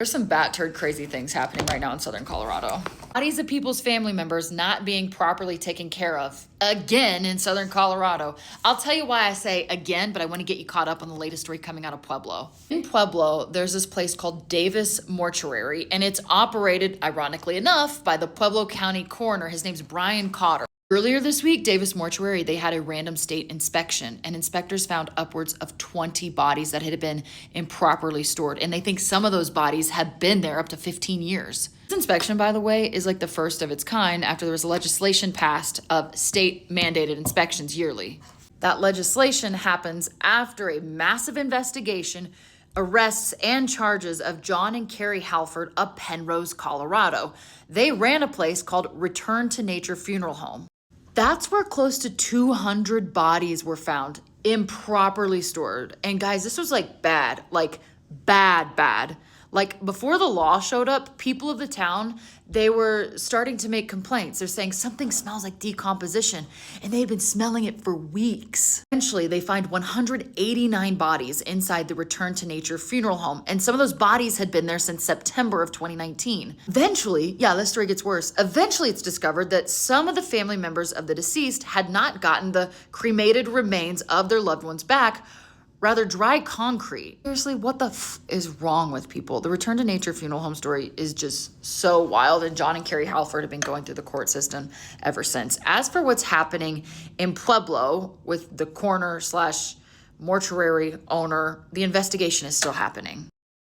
There's some bat turd crazy things happening right now in southern Colorado. Bodies of people's family members not being properly taken care of again in southern Colorado. I'll tell you why I say again, but I want to get you caught up on the latest story coming out of Pueblo. In Pueblo, there's this place called Davis Mortuary, and it's operated, ironically enough, by the Pueblo County coroner. His name's Brian Cotter. Earlier this week, Davis Mortuary, they had a random state inspection, and inspectors found upwards of 20 bodies that had been improperly stored, and they think some of those bodies have been there up to 15 years. This inspection, by the way, is like the first of its kind after there was legislation passed of state-mandated inspections yearly. That legislation happens after a massive investigation, arrests, and charges of John and Carrie Halford of Penrose, Colorado. They ran a place called Return to Nature Funeral Home. That's where close to 200 bodies were found improperly stored. And guys, this was like bad, like bad. Like before the law showed up, people of the town, they were starting to make complaints. They're saying something smells like decomposition, and they had been smelling it for weeks. Eventually, they find 189 bodies inside the Return to Nature Funeral Home, and some of those bodies had been there since September of 2019. Eventually, this story gets worse. Eventually, it's discovered that some of the family members of the deceased had not gotten the cremated remains of their loved ones back, rather dry concrete. Seriously, what the is wrong with people? The Return to Nature Funeral Home story is just so wild, and John and Carrie Halford have been going through the court system ever since. As for what's happening in Pueblo with the coroner slash mortuary owner, the investigation is still happening.